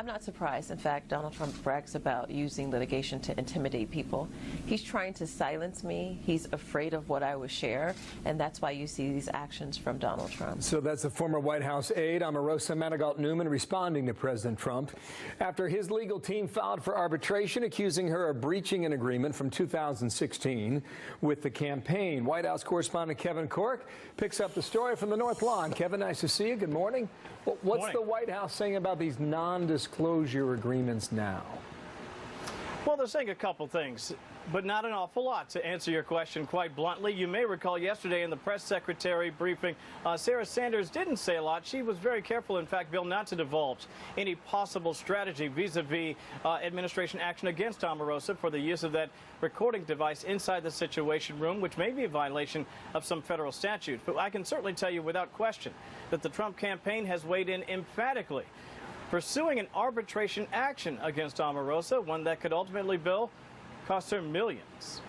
I'm not surprised. In fact, Donald Trump brags about using litigation to intimidate people. He's trying to silence me. He's afraid of what I would share, and that's why you see these actions from Donald Trump. So that's the former White House aide, Omarosa Manigault-Newman, responding to President Trump after his legal team filed for arbitration, accusing her of breaching an agreement from 2016 with the campaign. White House correspondent Kevin Cork picks up the story from the North Lawn. Kevin, nice to see you. Good morning. What's the White House saying about these non-disclosure agreements now? Well, they're saying a couple things, but not an awful lot. To answer your question quite bluntly, you may recall yesterday in the press secretary briefing, Sarah Sanders didn't say a lot. She was very careful, in fact, Bill, not to divulge any possible strategy vis-a-vis administration action against Omarosa for the use of that recording device inside the Situation Room, which may be a violation of some federal statutes. But I can certainly tell you without question that the Trump campaign has weighed in emphatically, pursuing an arbitration action against Omarosa, one that could ultimately, Bill, cost her millions.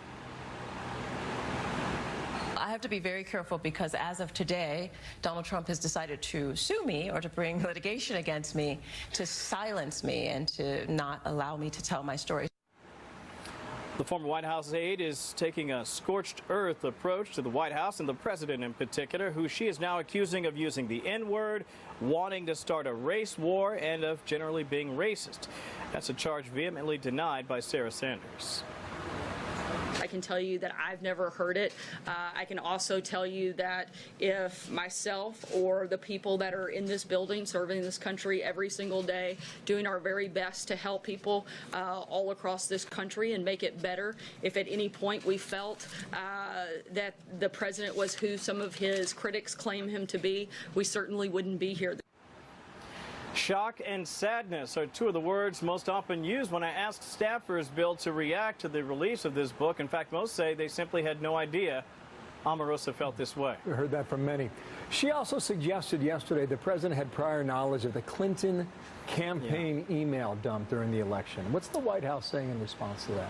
I have to be very careful because as of today, Donald Trump has decided to sue me or to bring litigation against me to silence me and to not allow me to tell my story. The former White House aide is taking a scorched earth approach to the White House and the president in particular, who she is now accusing of using the N-word, wanting to start a race war, and of generally being racist. That's a charge vehemently denied by Sarah Sanders. I can tell you that I've never heard it. I can also tell you that if myself or the people that are in this building serving this country every single day, doing our very best to help people all across this country and make it better, if at any point we felt that the president was who some of his critics claim him to be, we certainly wouldn't be here. Shock and sadness are two of the words most often used when I asked staffers, Bill, to react to the release of this book. In fact, most say they simply had no idea Omarosa felt this way. We heard that from many. She also suggested yesterday the president had prior knowledge of the Clinton campaign email dump during the election. What's the White House saying in response to that?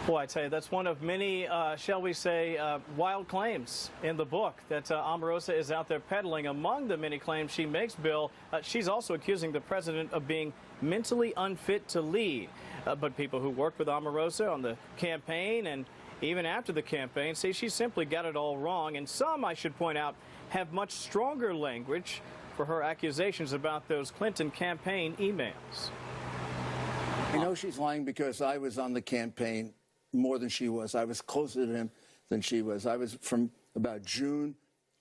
Boy, I tell you, that's one of many, shall we say, wild claims in the book that Omarosa is out there peddling. Among the many claims she makes, Bill, she's also accusing the president of being mentally unfit to lead. But people who worked with Omarosa on the campaign and even after the campaign say she simply got it all wrong. And some, I should point out, have much stronger language for her accusations about those Clinton campaign emails. I know she's lying because I was on the campaign more than she was. I was closer to him than she was. I was from about June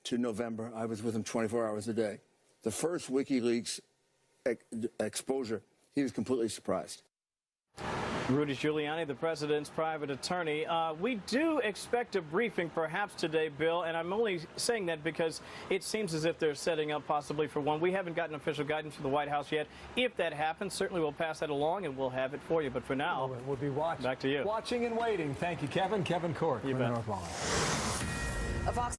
to November. I was with him 24 hours a day. The first WikiLeaks exposure, he was completely surprised. Rudy Giuliani, the president's private attorney. We do expect a briefing perhaps today, Bill, and I'm only saying that because it seems as if they're setting up possibly for one. We haven't gotten official guidance from the White House yet. If that happens, certainly we'll pass that along and we'll have it for you. But for now, we'll be watching. Back to you. Watching and waiting. Thank you, Kevin. Kevin Cork from the North Lawn.